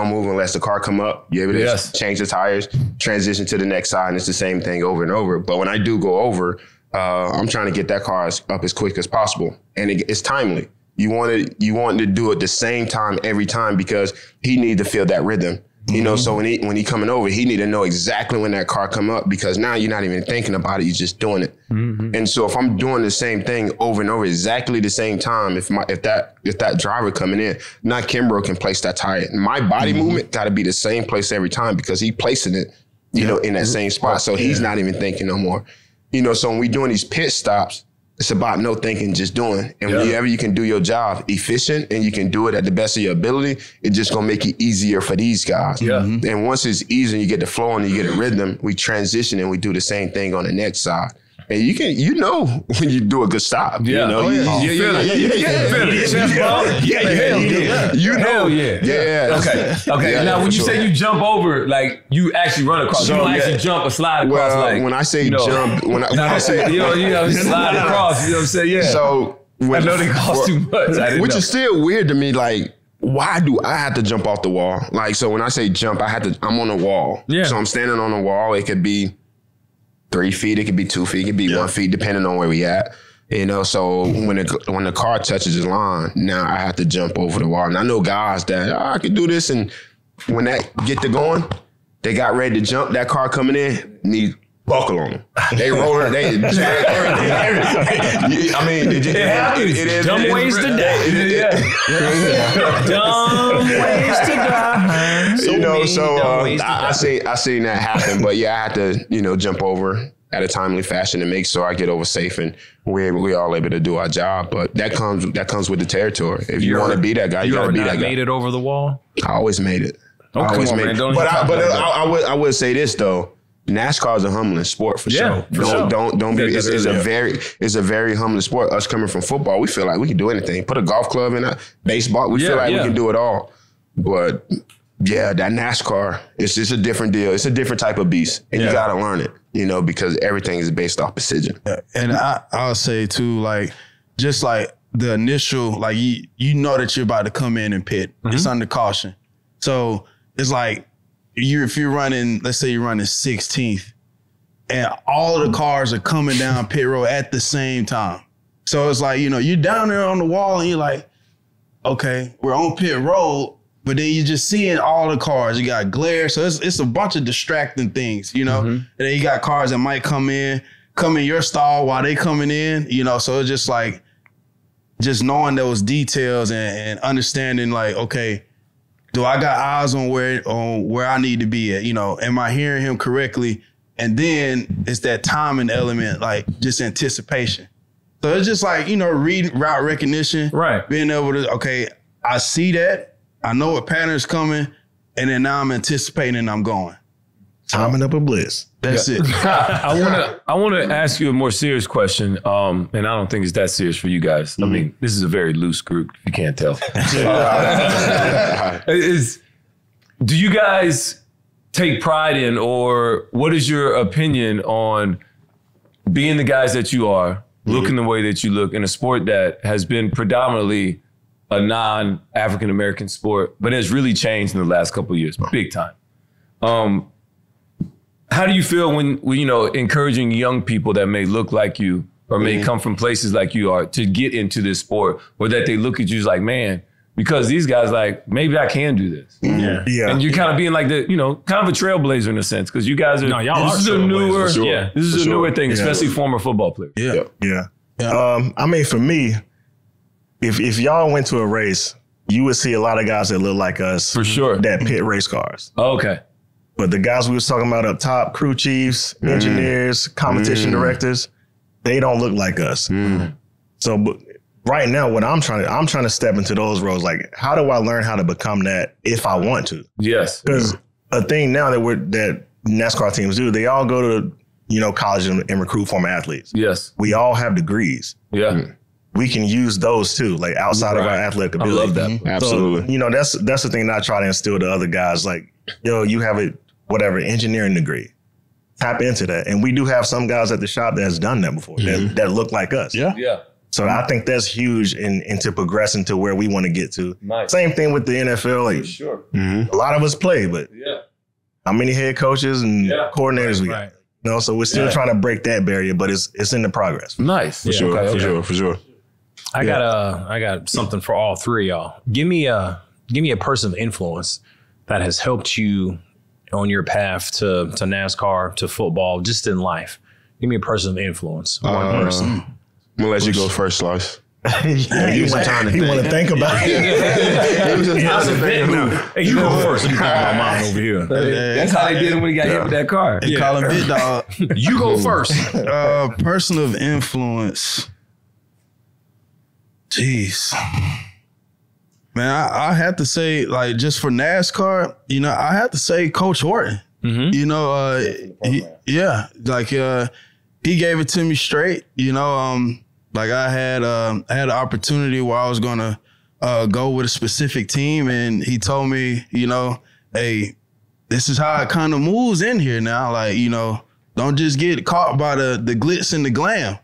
move unless the car come up. You're able to Yes. change the tires, transition to the next side, and it's the same thing over and over. But when I do go over, I'm trying to get that car up as quick as possible, and it's timely. You want to do it the same time every time, because he needs to feel that rhythm. You know, so when he coming over, he need to know exactly when that car come up, because now you're not even thinking about it, you're just doing it. And so if I'm doing the same thing over and over, exactly the same time, if that driver coming in, not Kimbrough can place that tire. My body movement got to be the same place every time, because he placing it, you know, in that same spot. So he's not even thinking no more. You know, so when we doing these pit stops, it's about no thinking, just doing. And whenever you can do your job efficient and you can do it at the best of your ability, it's just gonna make it easier for these guys. Yeah. And once it's easy and you get the flow and you get a rhythm, we transition and we do the same thing on the next side. And you know when you do a good stop. Yeah. You know, You feel it. Yeah. Okay. Now, when you say you jump over, like you actually run across, you don't actually jump or slide across. Well, when I say jump, when I say slide across, you know what I'm saying? Yeah. So I know they cost too much. Which is still weird to me. Like, why do I have to jump off the wall? Like, so when I say jump, I'm on a wall. Yeah. So I'm standing on a wall. It could be 3 feet. It could be 2 feet. It could be 1 feet, depending on where we at. You know, so when the car touches the line, now I have to jump over the wall. And I know guys that I could do this, and when that get to going, they got ready to jump. That car coming in, need buckle on them. They rolling. They. I mean, it is dumb ways to die. Dumb ways to die. You know, so I seen that happen. But yeah, I had to jump over at a timely fashion and make sure I get over safe and we're all able to do our job. But that comes with the territory. If you want to be that guy, you got to be that guy. Made it over the wall? I always made it. I would say this though. NASCAR is a humbling sport for sure. Don't be. It's a very humbling sport. Us coming from football, we feel like we can do anything. Put a golf club in a baseball, we feel like we can do it all. But yeah, that NASCAR, it's just a different deal. It's a different type of beast, and you got to learn it. Because everything is based off precision. Yeah. And I'll say too, like just like the initial, like you know that you're about to come in and pit. Mm-hmm. It's under caution, so it's like. If you're running, let's say you're running 16th, and all of the cars are coming down pit road at the same time. So it's like, you're down there on the wall and you're like, okay, we're on pit road, but then you're just seeing all the cars. You got glare. So it's a bunch of distracting things, Mm-hmm. And then you got cars that might come in your stall while they coming in, so it's just like, just knowing those details and understanding like, okay, do I got eyes on where I need to be at? Am I hearing him correctly? And then it's that timing element, like just anticipation. So it's just like, reading route recognition, right? Being able to, okay, I see that, I know what pattern's coming, and then now I'm anticipating and I'm going. Timing up a bliss. That's it. I want to ask you a more serious question, and I don't think it's that serious for you guys. Mm-hmm. I mean, this is a very loose group, if you can't tell. Do you guys take pride in, or what is your opinion on being the guys that you are, looking the way that you look in a sport that has been predominantly a non-African-American sport, but has really changed in the last couple of years, big time? How do you feel when encouraging young people that may look like you or may come from places like you are to get into this sport, or that they look at you as like, man, because these guys like, maybe I can do this. Yeah. And you're kind of being like the, kind of a trailblazer in a sense, because you guys are, this is a newer, this is a newer thing, especially former football players. Yeah. I mean, for me, if y'all went to a race, you would see a lot of guys that look like us. For sure. That pit race cars. Okay. But the guys we was talking about up top, crew chiefs, engineers, competition directors, they don't look like us. So but right now, what I'm trying to step into those roles. Like, how do I learn how to become that if I want to? Yes. Because a thing now that NASCAR teams do, they all go to college and recruit former athletes. Yes. We all have degrees. Yeah. We can use those too, like outside of our athletic ability. I love that. Absolutely. So, that's the thing that I try to instill to other guys. Like, you have engineering degree. Tap into that. And we do have some guys at the shop that has done that before, that look like us. Yeah. So I think that's huge into progressing to where we want to get to. Nice. Same thing with the NFL. Like, for sure. A lot of us play, but how many head coaches and coordinators we got? So we're still trying to break that barrier, but it's in the progress. Nice. For sure. I got something for all three of y'all. Give me a person of influence that has helped you on your path to NASCAR, to football, just in life. Give me a person of influence. One person. I'm gonna let you go first, Slice. He want to think about it. Hey, you go first. You call my mom over here. That's how they did it when he got hit with that car. They call him Big Dog. You go first. Person of influence. Jeez. Man, I have to say, like, just for NASCAR, I have to say Coach Horton. Mm-hmm. he gave it to me straight. You know, like I had an opportunity where I was gonna go with a specific team, and he told me, you know, hey, this is how it kind of moves in here now. Like, you know, don't just get caught by the glitz and the glam.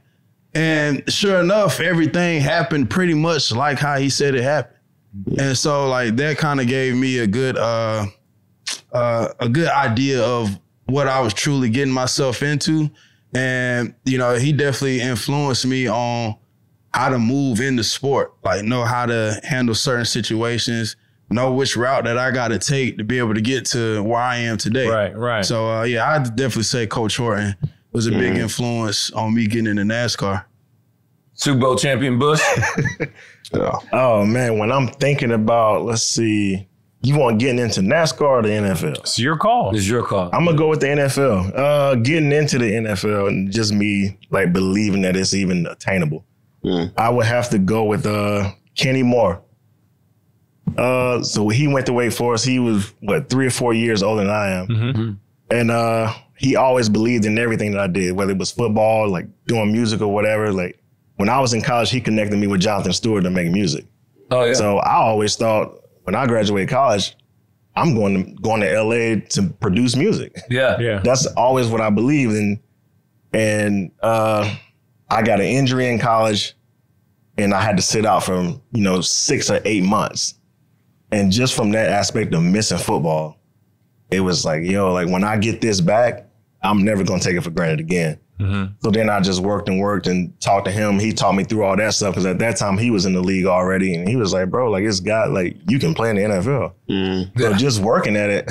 And sure enough, everything happened pretty much like how he said it happened. And so like that kind of gave me a good idea of what I was truly getting myself into. And, you know, he definitely influenced me on how to move in the sport, like know how to handle certain situations, know which route that I got to take to be able to get to where I am today. Right. So, yeah, I'd definitely say Coach Horton was a big influence on me getting into NASCAR. Super Bowl champion Bush. Oh, man, when I'm thinking about, let's see, you want getting into NASCAR or the NFL? It's your call. It's your call. I'm going to go with the NFL. Getting into the NFL and just me, like, believing that it's even attainable. I would have to go with Kenny Moore. So he went to Wake Forest. He was, 3 or 4 years older than I am. Mm-hmm. And he always believed in everything that I did, whether it was football, like doing music or whatever. Like when I was in college, he connected me with Jonathan Stewart to make music. Oh, yeah. So I always thought when I graduated college, I'm going to LA to produce music. Yeah. That's always what I believed in. And I got an injury in college and I had to sit out for, 6 or 8 months. And just from that aspect of missing football, it was like, like when I get this back, I'm never going to take it for granted again. Mm-hmm. So then I just worked and talked to him. He taught me through all that stuff because at that time he was in the league already. And he was like, bro, like it's got like you can play in the NFL. So just working at it.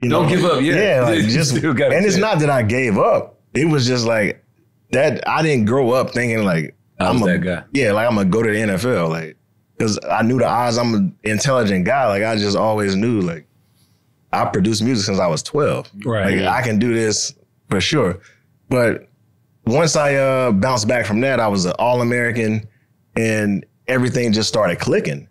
Don't give up. Yeah. Like just, and it's not that I gave up. It was just like that. I didn't grow up thinking like I'm that guy. Yeah. Like I'm going to go to the NFL. Like, because I knew the odds. I'm an intelligent guy. Like I just always knew like I produced music since I was 12. Right. Like I can do this for sure. But once I bounced back from that, I was an All-American and everything just started clicking.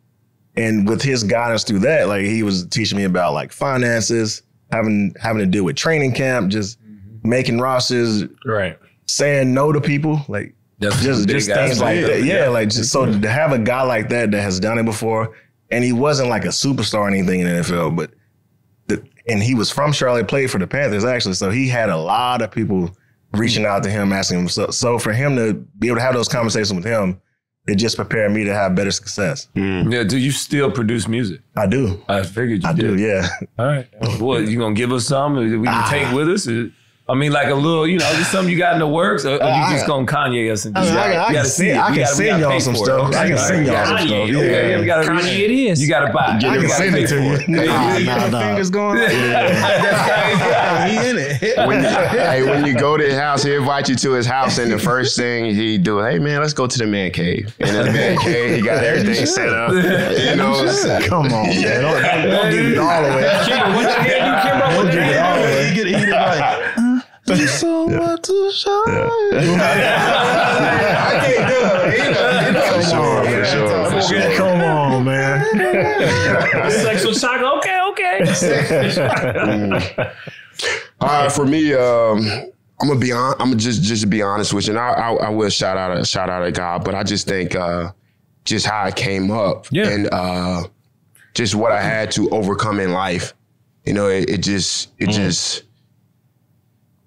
And with his guidance through that, like he was teaching me about like finances, having to deal with training camp, just making rosters, right, saying no to people, like just things like that. Yeah, like just so to have a guy like that has done it before, and he wasn't like a superstar or anything in the NFL, but and he was from Charlotte, played for the Panthers actually, so he had a lot of people reaching out to him, asking him. So for him to be able to have those conversations with him, it just prepared me to have better success. Yeah. Do you still produce music? I do. I figured you did. I do, yeah. All right. What, you going to give us some we can take with us? I mean, like a little, just something you got in the works, or you just going to Kanye us and just I can sing y'all some stuff. I can sing y'all some stuff. Yeah, Kanye it is. You got to buy it. I can send it to you. Nah. Fingers going on. He in it. When you go to his house, he invite you to his house, and the first thing he do, hey man, let's go to the man cave. And in the man cave, he got everything set up. Come on, man. Don't give it all away. Don't give it all away. He get it like. There's so much to show. I can't do it. For sure. Come on, man. Sexual shock. Okay. All right, for me, I'm gonna just be honest with you, and I will shout out a guy, but I just think just how I came up and just what I had to overcome in life.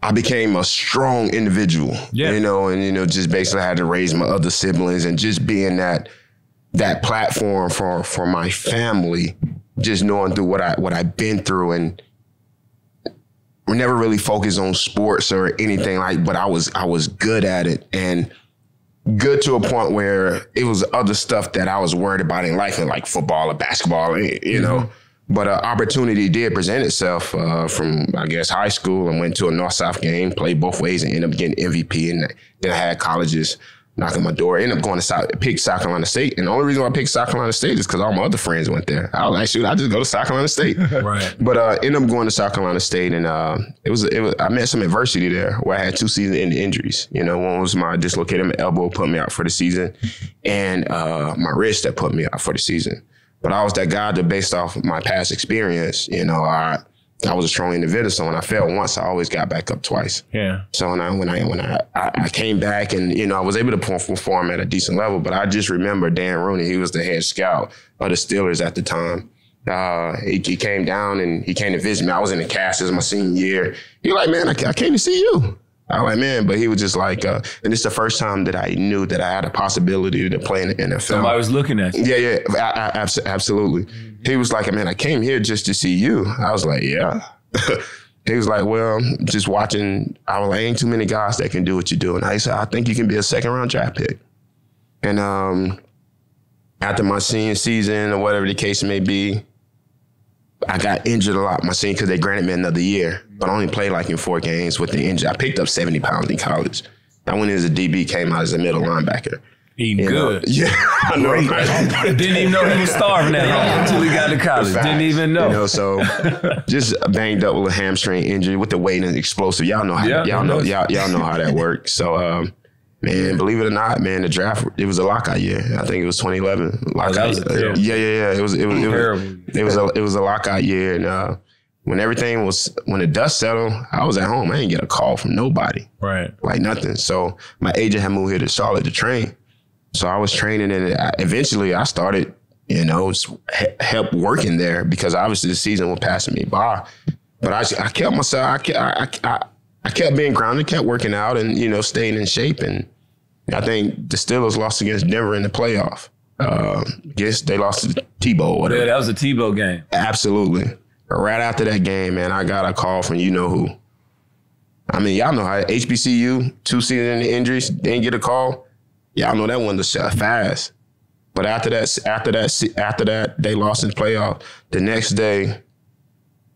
I became a strong individual, and just basically had to raise my other siblings and just being that platform for my family, just knowing through what I've been through, and we never really focused on sports or anything but I was good at it, and good to a point where it was other stuff that I was worried about in life, and like football or basketball, But an opportunity did present itself from, I guess, high school, and went to a North-South game, played both ways, and ended up getting MVP. And then I had colleges knocking my door. Ended up going to pick South Carolina State. And the only reason why I picked South Carolina State is because all my other friends went there. I was like, shoot, I'll just go to South Carolina State. Right. But ended up going to South Carolina State, and it was I met some adversity there where I had 2 season-ending injuries. One was my dislocated my elbow, put me out for the season, and my wrist that put me out for the season. But I was that guy that, based off of my past experience, I I was a strong individual, so when I fell once, I always got back up twice. Yeah. So when I came back and, you know, I was able to perform at a decent level, but I just remember Dan Rooney, he was the head scout of the Steelers at the time. He came down and he came to visit me. I was in the cast, it was my senior year. He was like, man, I came to see you. I was like, man, but he was just like, and it's the first time that I knew that I had a possibility to play in the NFL. Somebody was looking at you. Yeah, absolutely. He was like, man, I came here just to see you. I was like, yeah. He was like, well, just watching. I was like, ain't too many guys that can do what you do. And I said, I think you can be a 2nd-round draft pick. And after my senior season or whatever the case may be, I got injured a lot my senior because they granted me another year, but I only played like in 4 games with the injury. I picked up 70 pounds in college. I went in as a DB, came out as a middle linebacker. Eating good. Yeah, I know. Didn't even know he was starving that long until he got to college. Didn't even know. You know, so just banged up with a hamstring injury with the weight and explosive. Y'all know how y'all know how that works. So man, believe it or not, man, the draft, it was a lockout year. I think it was 2011. Lockout. Yeah. It was a lockout year, and when the dust settled, I was at home. I didn't get a call from nobody. Right. Like nothing. So my agent had moved here to Charlotte to train. So I was training, and eventually I started, you know, help working there because obviously the season was passing me by. But I kept myself, I kept being grounded, kept working out, and, you know, staying in shape. And I think the Steelers lost against Denver in the playoff. Guess they lost to the Tebow or whatever. Yeah, that was a Tebow game. Absolutely. But right after that game, man, I got a call from you know who. I mean, y'all know how HBCU, 2 season injuries, didn't get a call. Y'all know that one was fast. But after that, they lost in the playoff. The next day,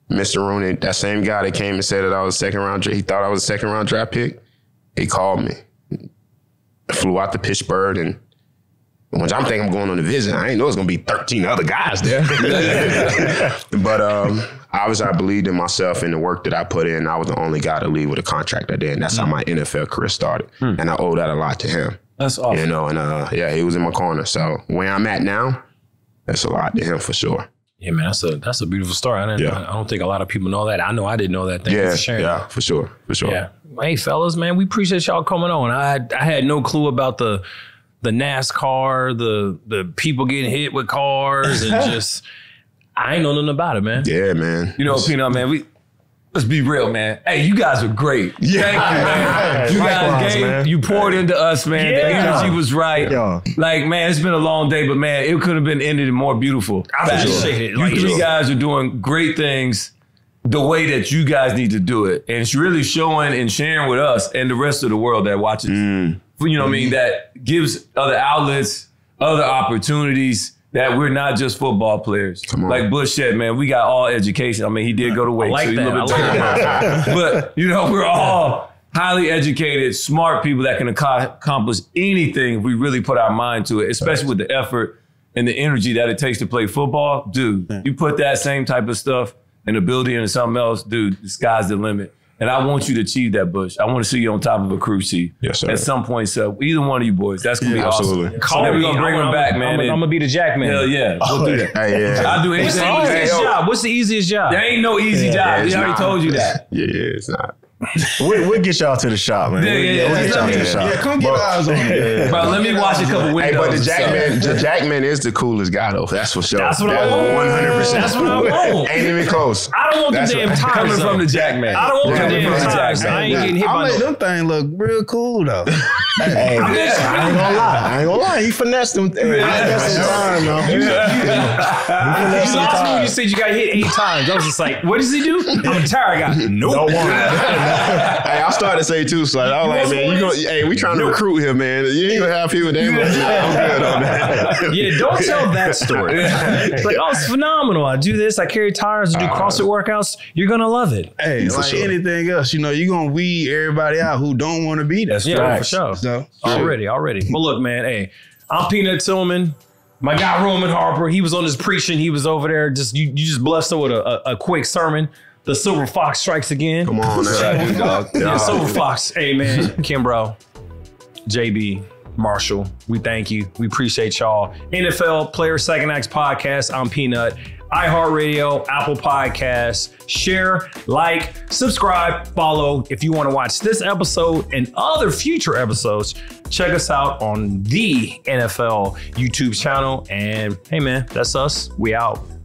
Mr. Rooney, that same guy that came and said that I was a 2nd-round, he thought I was a 2nd-round draft pick. He called me. I flew out to Pittsburgh, and once I'm thinking I'm going on a visit, I didn't know it was going to be 13 other guys there. But obviously, I believed in myself and the work that I put in. I was the only guy to leave with a contract I did, and that's how my NFL career started. And I owe that a lot to him. That's awesome. You know, and yeah, he was in my corner. So where I'm at now, that's a lot to him for sure. Yeah, man, that's a beautiful story. I don't think a lot of people know that. I know I didn't know that. Thank you for sharing. Yeah, for sure. Yeah. Hey, fellas, man, we appreciate y'all coming on. I had no clue about the NASCAR, the people getting hit with cars, and just I ain't know nothing about it, man. Yeah, man. You know, Peanut, man, let's be real, man. Hey, you guys are great. Yeah. Thank you, man. You guys gave, you poured into us, man. Yeah. The energy was right. Yeah. Like, man, it's been a long day, but man, it could have been ended more beautiful. I appreciate it. You 3 guys are doing great things the way that you guys need to do it. And it's really showing and sharing with us and the rest of the world that watches. You know what I mean? That gives other outlets, other opportunities, that we're not just football players. Like Bush said, man, we got all education. I mean, he did go to Wake, so he's a little bit different. But, you know, we're all highly educated, smart people that can accomplish anything if we really put our mind to it, especially with the effort and the energy that it takes to play football. Dude, you put that same type of stuff and ability into something else, dude, the sky's the limit. And I want you to achieve that, Bush. I want to see you on top of a crew chief. Yes, sir. At some point, so either one of you boys. That's going to be absolutely. awesome. So we're going to bring him back, man. I'm going to be the Jack man. Hell yeah. We'll do that. I'll do anything. What's the easiest job? There ain't no easy job. He already told you that. Yeah, it's not. We'll get y'all to the shop, man. Yeah, We'll get y'all to the shop. Yeah, come get eyes on it. Bro, let me watch a couple windows. Hey, but the Jackman is the coolest guy, though. That's for sure. That's what I want. 100%. That's what I want. Ain't even close. I don't want the damn tires. Coming from the Jackman. I don't want the damn tires. I ain't getting hit I by make them things look real cool though. Hey, I ain't gonna lie. He finessed them. He finessed some time, though. You lost me when you said you got hit 8 times. I was just like, what does he do? I'm a tire guy. Nope. Hey, I started to say too, so I was like, man, hey, we trying to recruit him, man. You ain't gonna have people that much. I'm good on that. Yeah, don't tell that story. It's like, oh, it's phenomenal. I do this. I carry tires. I do CrossFit workouts. You're gonna love it. Hey, like anything else, you know, you're gonna weed everybody out who don't want to be there. Yeah, for sure. So, Already. Well, look, man. Hey, I'm Peanut Tillman. My guy Roman Harper. He was on his preaching. He was over there. You just blessed him with a quick sermon. The Silver Fox strikes again. Come on, man. Dog. Yeah, Silver Fox. Hey, man. Kimbrough, JB, Marshall, we thank you. We appreciate y'all. NFL Player Second Acts Podcast. I'm Peanut. iHeartRadio, Apple Podcasts. Share, like, subscribe, follow. If you want to watch this episode and other future episodes, check us out on the NFL YouTube channel. And hey, man, that's us. We out.